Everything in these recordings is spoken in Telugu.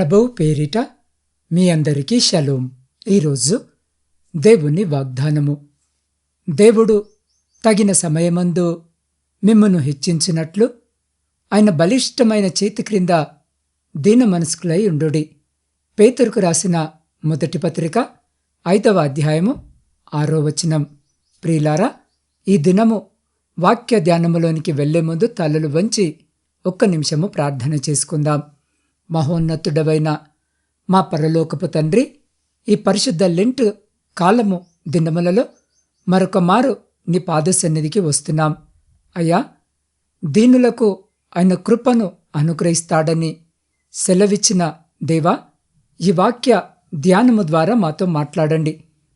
ప్రభువు పేరిట మీ అందరికీ షలోం. ఈరోజు దేవుని వాగ్దానము. దేవుడు తగిన సమయమందు మిమ్మును హెచ్చించినట్లు ఆయన బలిష్టమైన చేతి క్రింద దీన మనస్కులై ఉండుడి. పేతురుకు రాసిన మొదటి పత్రిక 5వ అధ్యాయము 6వ వచనం. ప్రియులారా, ఈ దినము వాక్య ధ్యానములోనికి వెళ్లే ముందు తలలు వంచి ఒక్క నిమిషము ప్రార్థన చేసుకుందాం. మహోన్నతుడవైన మా పరలోకపు తండ్రి, ఈ పరిశుద్ధ లెంట్ కాలము దినములలో మరొక మారు నీ పాద సన్నిధికి వస్తున్నాం. అయ్యా, దీనులకు ఆయన కృపను అనుగ్రహిస్తాడని సెలవిచ్చిన దేవా, ఈ వాక్య ధ్యానము ద్వారా మాతో మాట్లాడండి.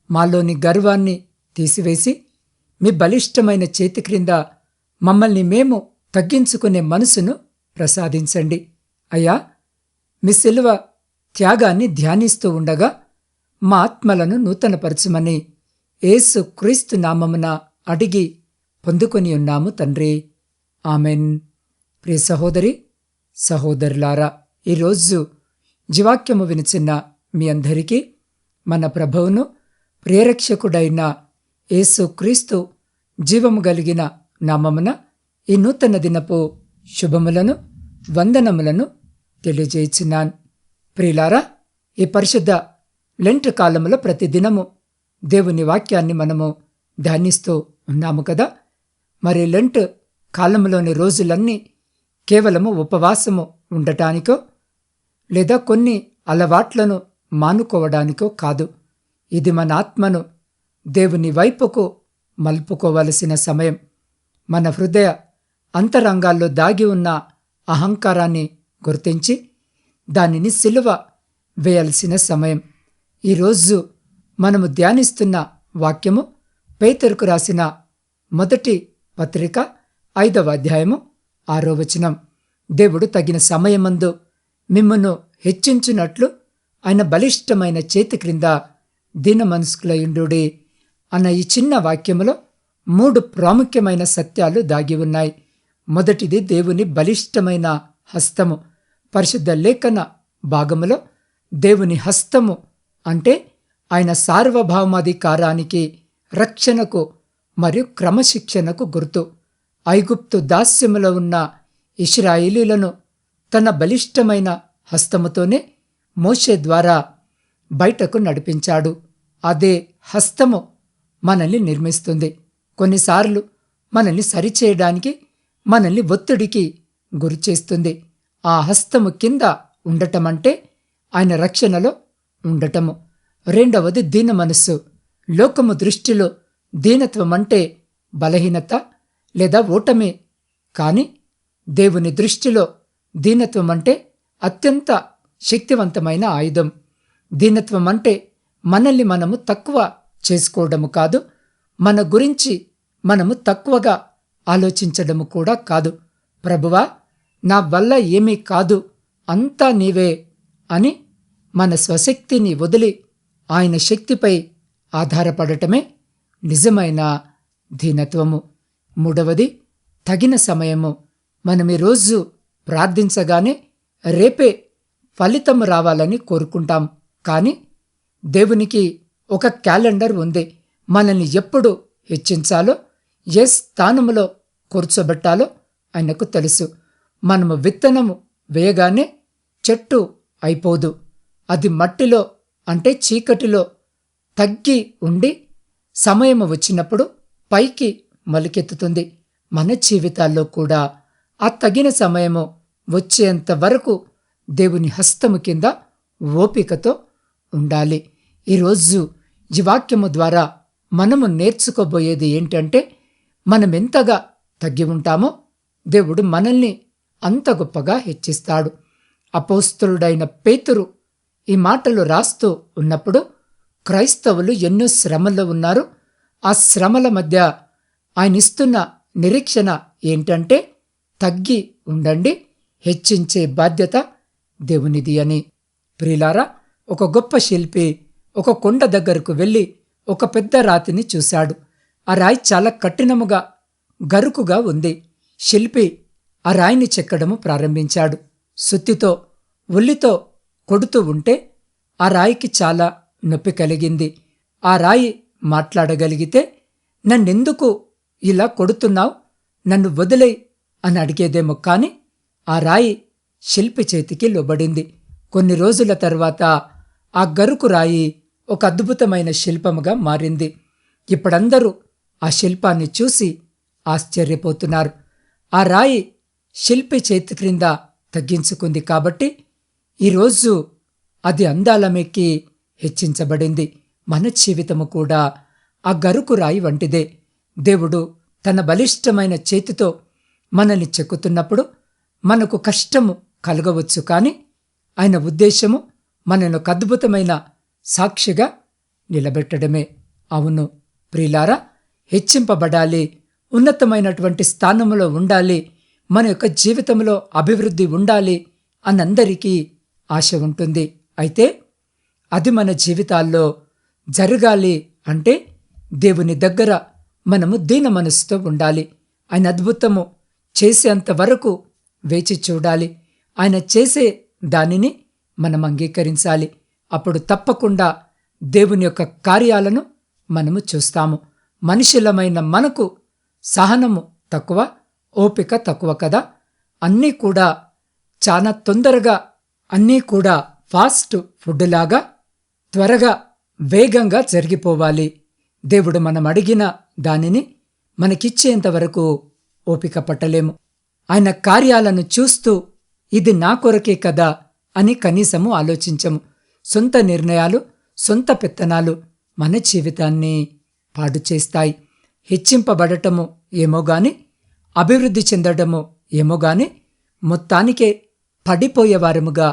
మాలోని గర్వాన్ని తీసివేసి మీ బలిష్టమైన చేతి క్రింద మమ్మల్ని మేము తగ్గించుకునే మనసును ప్రసాదించండి. అయ్యా, మీ శిలువ త్యాగాన్ని ధ్యానిస్తూ ఉండగా మా ఆత్మలను నూతనపరచమని యేసు క్రీస్తు నామమున అడిగి పొందుకొని ఉన్నాము తండ్రి. ఆమెన్. ప్రియ సహోదరి సహోదరులారా, ఈరోజు జీవాక్యము వినిచిన్న మీ అందరికీ మన ప్రభువును ప్రియరక్షకుడైన యేసు క్రీస్తు జీవము కలిగిన నామమున ఈ నూతన దినపు శుభములను వందనములను తెలియజేయుచున్నాను. ప్రియులారా, ఈ పరిశుద్ధ లెంట్ కాలంలో ప్రతిదినము దేవుని వాక్యాన్ని మనము ధ్యానిస్తూ ఉన్నాము కదా. మరి లెంట్ కాలంలోని రోజులన్నీ కేవలము ఉపవాసము ఉండటానికో లేదా కొన్ని అలవాట్లను మానుకోవడానికో కాదు. ఇది మన ఆత్మను దేవుని వైపుకు మలుపుకోవలసిన సమయం. మన హృదయ అంతరంగాల్లో దాగి ఉన్న అహంకారాన్ని గుర్తించి దానిని సిలువ వేయాల్సిన సమయం. ఈరోజు మనము ధ్యానిస్తున్న వాక్యము పేతురుకు రాసిన మొదటి పత్రిక 5వ అధ్యాయము 6వ వచనం. దేవుడు తగిన సమయమందు మిమ్మును హెచ్చించినట్లు ఆయన బలిష్టమైన చేతి క్రింద దీన మనస్కులయుండుడి అన్న ఈ చిన్న వాక్యములో 3 ప్రాముఖ్యమైన సత్యాలు దాగి ఉన్నాయి. మొదటిది దేవుని బలిష్టమైన హస్తము. పరిశుద్ధ లేఖన భాగములో దేవుని హస్తము అంటే ఆయన సార్వభౌమాధికారానికి, రక్షణకు మరియు క్రమశిక్షణకు గుర్తు. ఐగుప్తు దాస్యములో ఉన్న ఇశ్రాయేలీలను తన బలిష్టమైన హస్తముతోనే మోషే ద్వారా బయటకు నడిపించాడు. అదే హస్తము మనల్ని నిర్మిస్తుంది. కొన్నిసార్లు మనల్ని సరిచేయడానికి, మనల్ని ఒత్తిడికి గురిచేస్తుంది. ఆ హస్తము కింద ఉండటమంటే ఆయన రక్షణలో ఉండటము. రెండవది దీన మనస్సు. లోకము దృష్టిలో దీనత్వం అంటే బలహీనత లేదా ఓటమే. కానీ దేవుని దృష్టిలో దీనత్వం అంటే అత్యంత శక్తివంతమైన ఆయుధం. దీనత్వం అంటే మనల్ని మనము తక్కువ చేసుకోవడము కాదు, మన గురించి మనము తక్కువగా ఆలోచించడము కూడా కాదు. ప్రభువా, నా వల్ల ఏమీ కాదు, అంతా నీవే అని మన స్వశక్తిని వదిలి ఆయన శక్తిపై ఆధారపడటమే నిజమైన దీనత్వము. మూడవది తగిన సమయము. మనం ఈరోజు ప్రార్థించగానే రేపే ఫలితము రావాలని కోరుకుంటాం. కానీ దేవునికి ఒక క్యాలెండర్ ఉంది. మనల్ని ఎప్పుడు హెచ్చించాలో, ఏ స్థానములో కూర్చోబెట్టాలో ఆయనకు తెలుసు. మనము విత్తనము వేయగానే చెట్టు అయిపోదు. అది మట్టిలో అంటే చీకటిలో తగ్గి ఉండి సమయము వచ్చినప్పుడు పైకి మొలకెత్తుతుంది. మన జీవితాల్లో కూడా ఆ తగిన సమయము వచ్చేంత వరకు దేవుని హస్తము కింద ఓపికతో ఉండాలి. ఈరోజు ఈ వాక్యము ద్వారా మనము నేర్చుకోబోయేది ఏంటంటే, మనమెంతగా తగ్గి ఉంటామో దేవుడు మనల్ని అంత గొప్పగా హెచ్చిస్తాడు. అపోస్తలుడైన పేతురు ఈ మాటలు రాస్తూ ఉన్నప్పుడు క్రైస్తవులు ఎన్నో శ్రమల్లో ఉన్నారు. ఆ శ్రమల మధ్య ఆయన ఇస్తున్న నిరీక్షణ ఏంటంటే, తగ్గి ఉండండి, హెచ్చించే బాధ్యత దేవునిది అని. ప్రియులారా, ఒక గొప్ప శిల్పి ఒక కొండ దగ్గరకు వెళ్ళి ఒక పెద్ద రాతిని చూశాడు. ఆ రాయి చాలా కఠినముగా గరుకుగా ఉంది. శిల్పి ఆ రాయిని చెక్కడము ప్రారంభించాడు. సుత్తితో ఉల్లితో కొడుతూ ఉంటే ఆ రాయికి చాలా నొప్పి కలిగింది. ఆ రాయి మాట్లాడగలిగితే, నన్నెందుకు ఇలా కొడుతున్నావు, నన్ను వదిలేయ్ అని అడిగేదేమో. కాని ఆ రాయి శిల్పి చేతికి లోబడింది. కొన్ని రోజుల తర్వాత ఆ గరుకు రాయి ఒక అద్భుతమైన శిల్పముగా మారింది. ఇప్పుడందరూ ఆ శిల్పాన్ని చూసి ఆశ్చర్యపోతున్నారు. ఆ రాయి శిల్పి చేతి క్రింద తగ్గించుకుంది కాబట్టి ఈరోజు అది అందాలమెక్కి హెచ్చించబడింది. మన జీవితము కూడా ఆ గరుకు రాయి వంటిదే. దేవుడు తన బలిష్టమైన చేతితో మనల్ని చెక్కుతున్నప్పుడు మనకు కష్టము కలగవచ్చు, కాని ఆయన ఉద్దేశము మనను ఒక అద్భుతమైన సాక్షిగా నిలబెట్టడమే. అవును ప్రియులారా, హెచ్చింపబడాలి, ఉన్నతమైనటువంటి స్థానంలో ఉండాలి, మన యొక్క జీవితంలో అభివృద్ధి ఉండాలి అనందరికీ ఆశ ఉంటుంది. అయితే అది మన జీవితాల్లో జరగాలి అంటే దేవుని దగ్గర మనము దీన మనసుతో ఉండాలి. ఆయన అద్భుతము చేసేంత వరకు వేచి చూడాలి. ఆయన చేసే దానిని మనం అంగీకరించాలి. అప్పుడు తప్పకుండా దేవుని యొక్క కార్యాలను మనము చూస్తాము. మనుషులమైన మనకు సహనము తక్కువ, ఓపిక తక్కువ కదా. అన్నీ కూడా చాలా తొందరగా, అన్నీ కూడా ఫాస్ట్ ఫుడ్ లాగా త్వరగా వేగంగా జరిగిపోవాలి. దేవుడు మనం అడిగిన దానిని మనకిచ్చేంతవరకు ఓపిక పట్టలేము. ఆయన కార్యాలను చూస్తూ ఇది నా కొరకే కదా అని కనీసము ఆలోచించము. సొంత నిర్ణయాలు, సొంత పెత్తనాలు మన జీవితాన్ని పాడు చేస్తాయి. హెచ్చింపబడటము ఏమోగాని, అభివృద్ధి చెందడము ఏమోగాని, మొత్తానికే పడిపోయేవారముగా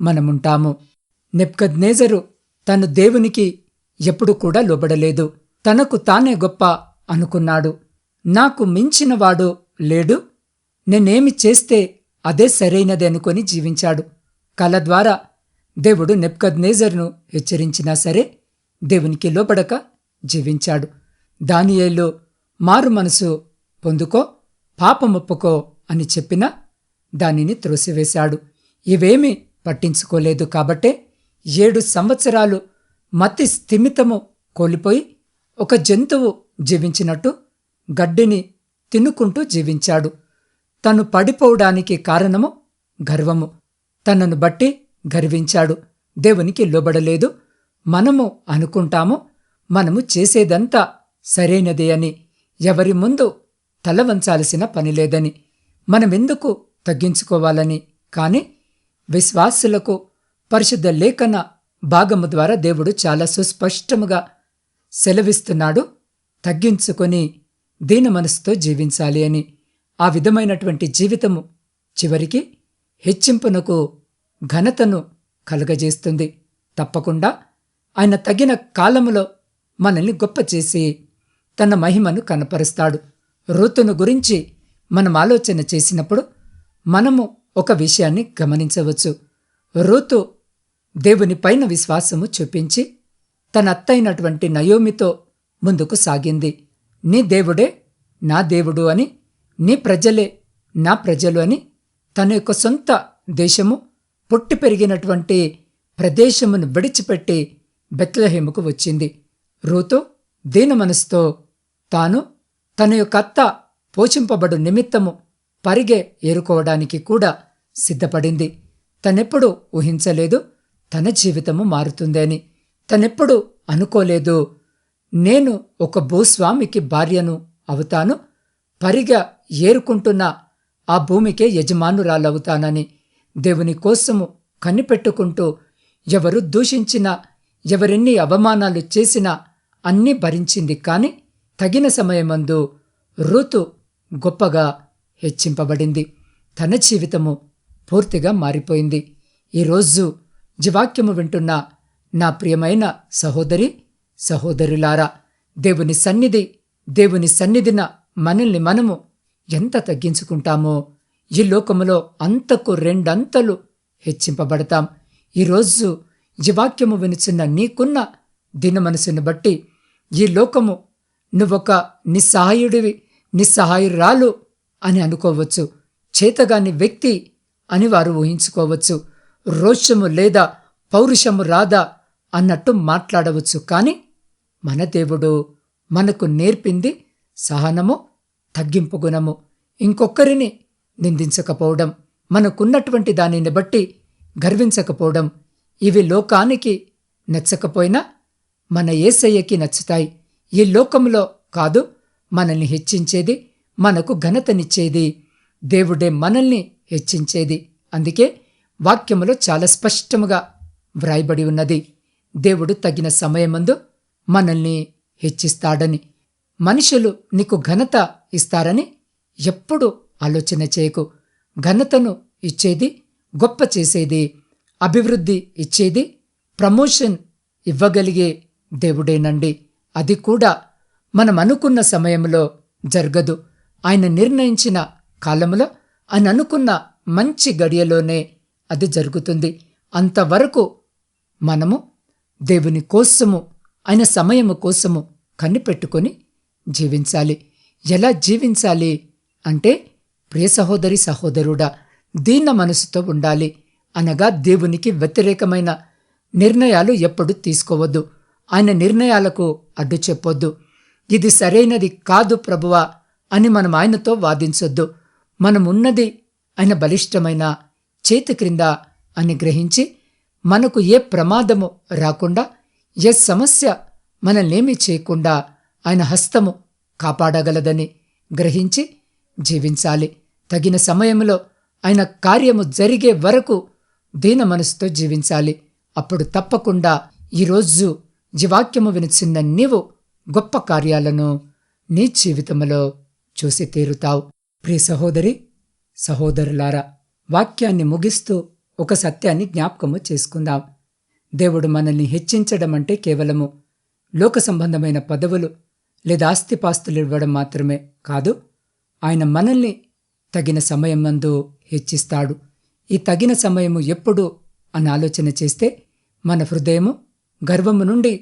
మనముంటాము. నెబుకద్నెజరు తను దేవునికి ఎప్పుడు కూడా లోబడలేదు. తనకు తానే గొప్ప అనుకున్నాడు. నాకు మించినవాడు లేడు, నేనేమి చేస్తే అదే సరైనది అనుకొని జీవించాడు. కల ద్వారా దేవుడు నెబుకద్నెజరును హెచ్చరించినా సరే దేవునికి లోబడక జీవించాడు. దానియేలు మారు మనసు పొందుకో, పాపమొప్పుకో అని చెప్పినా దానిని త్రోసివేశాడు. ఇవేమీ పట్టించుకోలేదు. కాబట్టే 7 సంవత్సరాలు మతి స్థిమితము కోల్పోయి ఒక జంతువు జీవించినట్టు గడ్డిని తినుకుంటూ జీవించాడు. తను పడిపోవడానికి కారణము గర్వము. తనను బట్టి గర్వించాడు. దేవునికి లోబడలేదు. మనము అనుకుంటాము మనము చేసేదంతా సరైనదే అని, ఎవరి ముందు తల వంచాల్సిన పనిలేదని, మనమెందుకు తగ్గించుకోవాలని. కాని విశ్వాసులకు పరిశుద్ధ లేఖన భాగము ద్వారా దేవుడు చాలా సుస్పష్టముగా సెలవిస్తున్నాడు, తగ్గించుకొని దీన మనసుతో జీవించాలి అని. ఆ విధమైనటువంటి జీవితము చివరికి హెచ్చింపునకు, ఘనతను కలుగజేస్తుంది. తప్పకుండా ఆయన తగిన కాలములో మనల్ని గొప్ప చేసి తన మహిమను కనపరుస్తాడు. రూతును గురించి మనం ఆలోచన చేసినప్పుడు మనము ఒక విషయాన్ని గమనించవచ్చు. రూతు దేవుని పైన విశ్వాసము చూపించి తన అత్తైనటువంటి నయోమితో ముందుకు సాగింది. నీ దేవుడే నా దేవుడు అని, నీ ప్రజలే నా ప్రజలు అని, తన యొక్క సొంత దేశము, పుట్టి పెరిగినటువంటి ప్రదేశమును విడిచిపెట్టి బెత్లెహేముకు వచ్చింది. రూతు దీన మనసుతో తాను తన యొక్క అత్త పోషింపబడు నిమిత్తము పరిగె ఏరుకోవడానికి కూడా సిద్ధపడింది. తనెప్పుడు ఊహించలేదు తన జీవితము మారుతుందని. తనెప్పుడు అనుకోలేదు నేను ఒక భూస్వామికి భార్యను అవుతాను, పరిగె ఏరుకుంటున్న ఆ భూమికే యజమానురాలవుతానని. దేవుని కోసము కనిపెట్టుకుంటూ ఎవరు దూషించినా, ఎవరెన్ని అవమానాలు చేసినా అన్నీ భరించింది. కాని తగిన సమయమందు రూతు గొప్పగా హెచ్చింపబడింది. తన జీవితము పూర్తిగా మారిపోయింది. ఈరోజు జీవాక్యము వింటున్న నా ప్రియమైన సహోదరి సహోదరులారా, దేవుని సన్నిధిన మనల్ని మనము ఎంత తగ్గించుకుంటామో ఈ లోకములో అంతకు 2 అంతలు హెచ్చింపబడతాం. ఈరోజు జీవాక్యము వినుచున్న నీకున్న దిన మనసును బట్టి ఈ లోకము నువ్వొక నిస్సహాయుడివి, నిస్సహాయురాలు అని అనుకోవచ్చు. చేతగాని వ్యక్తి అని వారు ఊహించుకోవచ్చు. రోషము లేదా పౌరుషము రాదా అన్నట్టు మాట్లాడవచ్చు. కాని మన దేవుడు మనకు నేర్పింది సహనము, తగ్గింపు గుణము, ఇంకొకరిని నిందించకపోవడం, మనకున్నటువంటి దానిని బట్టి గర్వించకపోవడం. ఇవి లోకానికి నచ్చకపోయినా మన యేసయ్యకి నచ్చుతాయి. ఈ లోకంలో కాదు మనల్ని హెచ్చించేది, మనకు ఘనతనిచ్చేది దేవుడే మనల్ని హెచ్చించేది. అందుకే వాక్యములో చాలా స్పష్టముగా వ్రాయబడి ఉన్నది, దేవుడు తగిన సమయమందు మనల్ని హెచ్చిస్తాడని. మనుషులు నీకు ఘనత ఇస్తారని ఎప్పుడు ఆలోచన చేయకు. ఘనతను ఇచ్చేది, గొప్ప చేసేది, అభివృద్ధి ఇచ్చేది, ప్రమోషన్ ఇవ్వగలిగే దేవుడేనండి. అది కూడా మనం అనుకున్న సమయంలో జరగదు. ఆయన నిర్ణయించిన కాలంలో, ఆయన అనుకున్న మంచి గడియలోనే అది జరుగుతుంది. అంతవరకు మనము దేవుని కోసము, ఆయన సమయము కోసము కనిపెట్టుకొని జీవించాలి. ఎలా జీవించాలి అంటే, ప్రియ సహోదరి సహోదరుడా, దీన మనసుతో ఉండాలి. అనగా దేవునికి వ్యతిరేకమైన నిర్ణయాలు ఎప్పుడు తీసుకోవద్దు. ఆయన నిర్ణయాలకు అడ్డు చెప్పొద్దు. ఇది సరైనది కాదు ప్రభువా అని మనం ఆయనతో వాదించొద్దు. మనమున్నది ఆయన బలిష్టమైన చేతి క్రింద అని గ్రహించి, మనకు ఏ ప్రమాదము రాకుండా, ఏ సమస్య మనల్నేమీ చేయకుండా ఆయన హస్తము కాపాడగలదని గ్రహించి జీవించాలి. తగిన సమయంలో ఆయన కార్యము జరిగే వరకు దీన మనసుతో జీవించాలి. అప్పుడు తప్పకుండా ఈరోజు జీవాక్యము వినుచున్న నీవు గొప్ప కార్యాలను నీ జీవితంలో చూసి తీరుతావు. ప్రియ సహోదరి సహోదరులారా, వాక్యాన్ని ముగిస్తూ ఒక సత్యాన్ని జ్ఞాపకము చేసుకుందాం. దేవుడు మనల్ని హెచ్చించడం అంటే కేవలము లోక సంబంధమైన పదవులు లేదా ఆస్తిపాస్తులు ఇవ్వడం మాత్రమే కాదు. ఆయన మనల్ని తగిన సమయం నందు హెచ్చిస్తాడు. ఈ తగిన సమయము ఎప్పుడు అని ఆలోచన చేస్తే, మన హృదయము గర్వము నుండి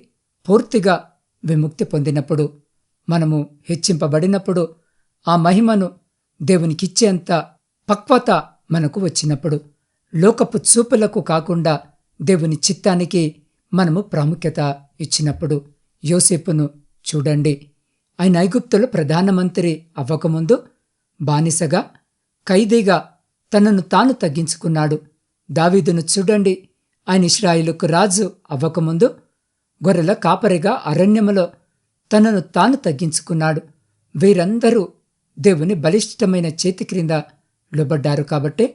పూర్తిగా విముక్తి పొందినప్పుడు, మనము హెచ్చింపబడినప్పుడు, ఆ మహిమను దేవునికిచ్చేంత పక్వత మనకు వచ్చినప్పుడు, లోకపు చూపులకు కాకుండా దేవుని చిత్తానికి మనము ప్రాముఖ్యత ఇచ్చినప్పుడు. యోసేపును చూడండి, ఆయన ఐగుప్తులో ప్రధానమంత్రి అవ్వకముందు బానిసగా, ఖైదీగా తనను తాను తగ్గించుకున్నాడు. దావీదును చూడండి, ఆయన ఇశ్రాయేలుకు రాజు అవ్వకముందు గొర్రెల కాపరిగా అరణ్యములో తనను తాను తగ్గించుకున్నాడు. వీరందరూ దేవుని బలిష్టమైన చేతి క్రింద లోబడ్డారు. కాబట్టే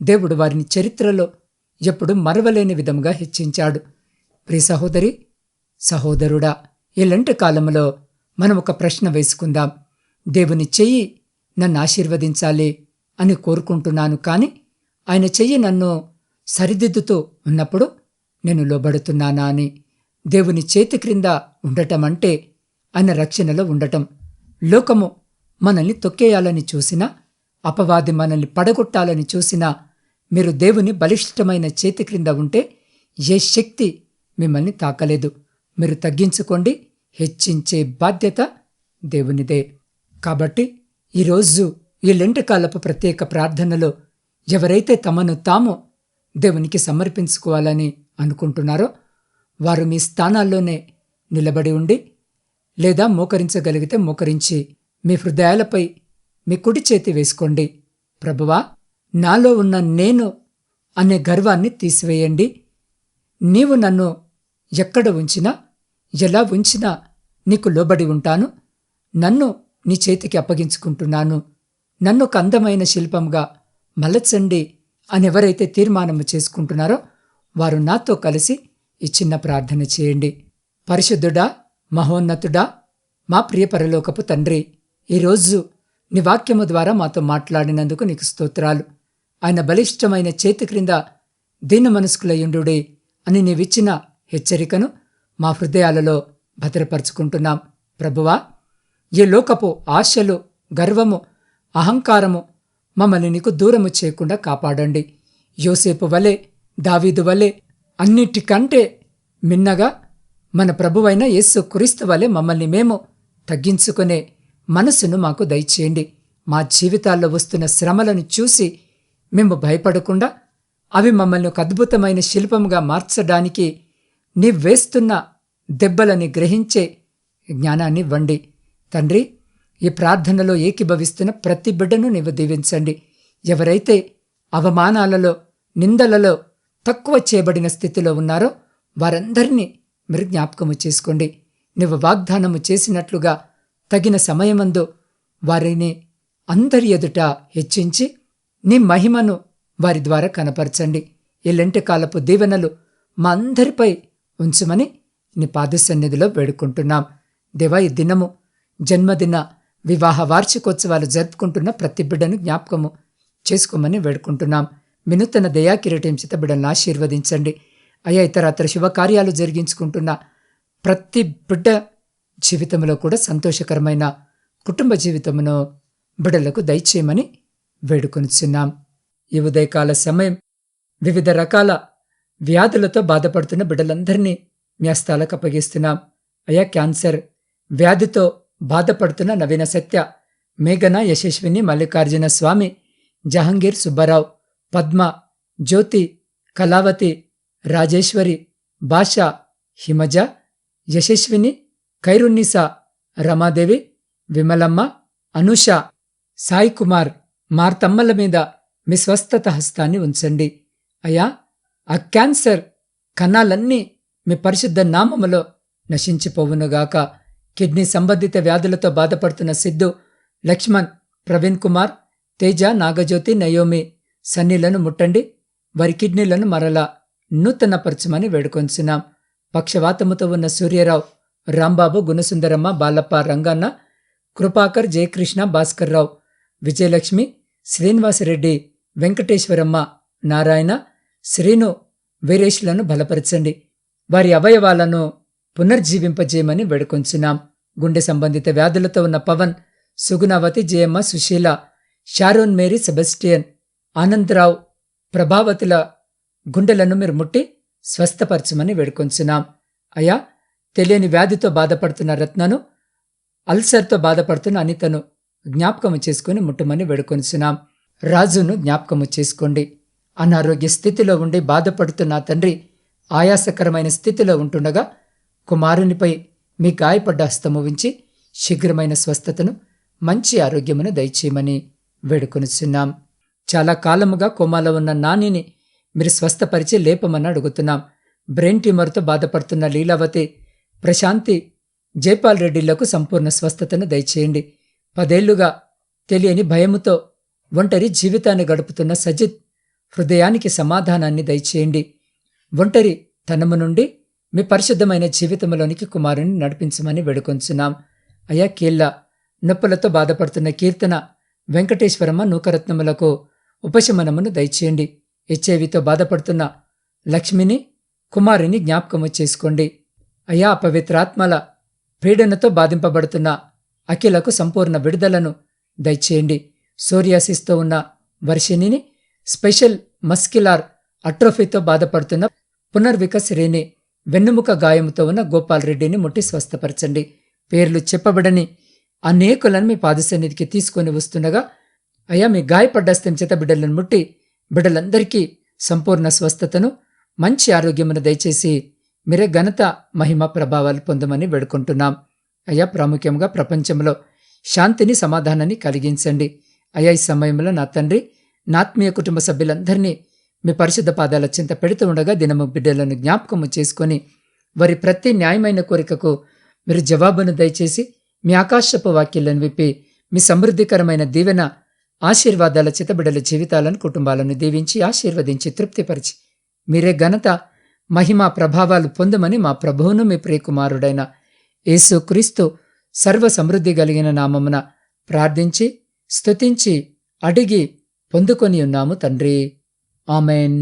దేవుడు వారిని చరిత్రలో ఎప్పుడు మరవలేని విధముగా హెచ్చించాడు. ప్రియ సహోదరి సహోదరుడా, ఇలాంటి కాలంలో మనం ఒక ప్రశ్న వేసుకుందాం. దేవుని చెయ్యి నన్ను ఆశీర్వదించాలి అని కోరుకుంటున్నాను, కానీ ఆయన చెయ్యి నన్ను సరిదిద్దుతూ ఉన్నప్పుడు నేను లోబడుతున్నానా అని. దేవుని చేతి క్రింద ఉండటం అంటే ఆయన రక్షణలో ఉండటం. లోకము మనల్ని తొక్కేయాలని చూసినా, అపవాది మనల్ని పడగొట్టాలని చూసినా, మీరు దేవుని బలిష్టమైన చేతి క్రింద ఉంటే ఏ శక్తి మిమ్మల్ని తాకలేదు. మీరు తగ్గించుకోండి, హెచ్చించే బాధ్యత దేవునిదే. కాబట్టి ఈరోజు ఈ లెంటకాలపు ప్రత్యేక ప్రార్థనలో ఎవరైతే తమను తాము దేవునికి సమర్పించుకోవాలని అనుకుంటున్నారో వారు మీ స్థానాల్లోనే నిలబడి ఉండి, లేదా మోకరించగలిగితే మోకరించి మీ హృదయాలపై మీ కుడి చేతి వేసుకోండి. ప్రభువా, నాలో ఉన్న నేను అనే గర్వాన్ని తీసివేయండి. నీవు నన్ను ఎక్కడ ఉంచినా, ఎలా ఉంచినా నీకు లోబడి ఉంటాను. నన్ను నీ చేతికి అప్పగించుకుంటున్నాను. నన్ను ఒక అందమైన శిల్పంగా మలచండి అని ఎవరైతే తీర్మానము చేసుకుంటున్నారో వారు నాతో కలిసి ఈ చిన్న ప్రార్థన చేయండి. పరిశుద్ధుడా, మహోన్నతుడా, మా ప్రియ పరలోకపు తండ్రి, ఈరోజు నీ వాక్యము ద్వారా మాతో మాట్లాడినందుకు నీకు స్తోత్రాలు. ఆయన బలిష్టమైన చేతి క్రింద దీన మనస్కులయుండుడే అని నీవిచ్చిన హెచ్చరికను మా హృదయాలలో భద్రపరుచుకుంటున్నాం. ప్రభువా, ఈ లోకపు ఆశలు, గర్వము, అహంకారము మమ్మల్ని నీకు దూరము చేయకుండా కాపాడండి. యోసేపు వలె, దావీదు వలె, అన్నిటికంటే మిన్నగా మన ప్రభువైన యేసు క్రీస్తు వలె మమ్మల్ని మేము తగ్గించుకునే మనసును మాకు దయచేయండి. మా జీవితాల్లో వస్తున్న శ్రమలను చూసి మేము భయపడకుండా అవి మమ్మల్ని ఒక అద్భుతమైన శిల్పముగా మార్చడానికి నీవు వేస్తున్న దెబ్బలని గ్రహించే జ్ఞానాన్ని ఇవ్వండి. తండ్రి, ఈ ప్రార్థనలో ఏకీభవిస్తున్న ప్రతి బిడ్డను నీవు దీవించండి. ఎవరైతే అవమానాలలో, నిందలలో తక్కువ చేయబడిన స్థితిలో ఉన్నారో వారందరినీ మీరు జ్ఞాపకము చేసుకోండి. నువ్వు వాగ్దానము చేసినట్లుగా తగిన సమయమందు వారిని అందరి ఎదుట హెచ్చించి నీ మహిమను వారి ద్వారా కనపరచండి. ఈ లెంటి కాలపు దీవెనలు మా అందరిపై ఉంచుమని నీ పాద సన్నిధిలో వేడుకుంటున్నాం. దేవా, ఈ దినము జన్మదిన, వివాహ వార్షికోత్సవాలు జరుపుకుంటున్న ప్రతి బిడ్డను జ్ఞాపకము చేసుకోమని వేడుకుంటున్నాం. వినూతన దయాకిరీటం చేత బిడ్డలను ఆశీర్వదించండి. అయ్యా, ఇతరత్ర శుభకార్యాలు జరిగించుకుంటున్న ప్రతి బిడ్డ జీవితంలో కూడా సంతోషకరమైన కుటుంబ జీవితమును బిడ్డలకు దయచేయమని వేడుకొనిచున్నాం. ఈ ఉదయకాల సమయం వివిధ రకాల వ్యాధులతో బాధపడుతున్న బిడ్డలందరినీ మీ హస్తాలకు అప్పగిస్తున్నాం. అయ్యా, క్యాన్సర్ వ్యాధితో బాధపడుతున్న నవీన సత్య, మేఘన, యశస్విని, మల్లికార్జున స్వామి, జహంగీర్, సుబ్బారావు, పద్మ, జ్యోతి, కళావతి, రాజేశ్వరి, భాష, హిమజ, యశస్విని, ఖైరున్నీసా, రమాదేవి, విమలమ్మ, అనుష, సాయి కుమార్, మార్తమ్మల మీద మీ స్వస్థత హస్తాన్ని ఉంచండి. అయ్యా, ఆ క్యాన్సర్ కణాలన్నీ మీ పరిశుద్ధ నామములో నశించిపోవునుగాక. కిడ్నీ సంబంధిత వ్యాధులతో బాధపడుతున్న సిద్ధు, లక్ష్మణ్, ప్రవీణ్ కుమార్, తేజ, నాగజ్యోతి, నయోమి, సన్నీలను ముట్టండి. వారి కిడ్నీలను మరలా నూతనపరచమని వేడుకొంచున్నాం. పక్షవాతముతో ఉన్న సూర్యరావు, రాంబాబు, గుణసుందరమ్మ, బాలప్ప, రంగన్న, కృపాకర్, జయకృష్ణ, భాస్కర్రావు, విజయలక్ష్మి, శ్రీనివాసరెడ్డి, వెంకటేశ్వరమ్మ, నారాయణ, శ్రీను, వీరేష్లను బలపరచండి. వారి అవయవాలను పునర్జీవింపజేయమని వేడుకొంచున్నాం. గుండె సంబంధిత వ్యాధులతో ఉన్న Pavan, Sugunavathi, Jayamma, Sushila, Sharon, Mary, Sebastian, Anandarao, ప్రభావతుల గుండెలను మీరు ముట్టి స్వస్థపరచమని వేడుకొంచున్నాం. అయ్యా, తెలియని వ్యాధితో బాధపడుతున్న రత్నను, అల్సర్తో బాధపడుతున్న అనితను జ్ఞాపకము చేసుకుని ముట్టమని వేడుకొంచున్నాం. రాజును జ్ఞాపకము చేసుకోండి. అనారోగ్య స్థితిలో ఉండి బాధపడుతున్న తండ్రి ఆయాసకరమైన స్థితిలో ఉంటుండగా కుమారునిపై మీ గాయపడ్డ హస్తము ఉంచి శీఘ్రమైన స్వస్థతను, మంచి ఆరోగ్యమును దయచేయమని వేడుకొనిచున్నాం. చాలా కాలముగా కోమాలో ఉన్న నానిని మీరు స్వస్థపరిచి లేపమని అడుగుతున్నాం. బ్రెయిన్ ట్యూమర్తో బాధపడుతున్న లీలావతి, ప్రశాంతి, జైపాల్ రెడ్డిలకు సంపూర్ణ స్వస్థతను దయచేయండి. 10 ఏళ్లుగా తెలియని భయముతో ఒంటరి జీవితాన్ని గడుపుతున్న సజిత్ హృదయానికి సమాధానాన్ని దయచేయండి. ఒంటరి తనము నుండి మీ పరిశుద్ధమైన జీవితంలోనికి కుమారుని నడిపించమని వేడుకొంచున్నాం. అయ్యా, కీళ్ల నొప్పులతో బాధపడుతున్న కీర్తన, వెంకటేశ్వరమ్మ, నూకరత్నములకు ఉపశమనమును దయచేయండి. హెచ్ఐవితో బాధపడుతున్న లక్ష్మిని, కుమారుని జ్ఞాపకము చేసుకోండి. అయ్యా, అపవిత్రాత్మల పీడనతో బాధింపబడుతున్న అఖిలకు సంపూర్ణ విడుదలను దయచేయండి. సోరియాసిస్తో ఉన్న వర్షిణిని, స్పెషల్ మస్క్యులార్ అట్రోఫీతో బాధపడుతున్న పునర్వికాస్ రేణి, వెన్నుముక గాయముతో ఉన్న గోపాల్ రెడ్డిని ముట్టి స్వస్థపరచండి. పేర్లు చెప్పబడని అనేకులను మీ పాదసన్నిధికి తీసుకొని వస్తుండగా అయ్యా, మీ గాయపడ్డస్తం చేత బిడ్డలను ముట్టి బిడ్డలందరికీ సంపూర్ణ స్వస్థతను, మంచి ఆరోగ్యమును దయచేసి మీరే ఘనత, మహిమ, ప్రభావాలు పొందమని వేడుకుంటున్నాం. అయ్యా, ప్రాముఖ్యంగా ప్రపంచంలో శాంతిని, సమాధానాన్ని కలిగించండి. అయ్యా, ఈ సమయంలో నా తండ్రి, నా ఆత్మీయ కుటుంబ సభ్యులందరినీ మీ పరిశుద్ధ పాదాల చింత పెడుతూ ఉండగా దినము బిడ్డలను జ్ఞాపకము చేసుకొని వారి ప్రతి న్యాయమైన కోరికకు మీరు జవాబును దయచేసి మీ ఆకాశపు వాక్యాలను విప్పి మీ సమృద్ధికరమైన దీవెన, ఆశీర్వాదాల చేత బిడ్డల జీవితాలను, కుటుంబాలను దీవించి ఆశీర్వదించి తృప్తిపరిచి మీరే ఘనత, మహిమ, ప్రభావాలు పొందమని మా ప్రభువును మీ ప్రియకుమారుడైన యేసు క్రీస్తు సర్వ సమృద్ధి కలిగిన నామమున ప్రార్థించి స్తుతించి అడిగి పొందుకొని ఉన్నాము తండ్రి. ఆమెన్.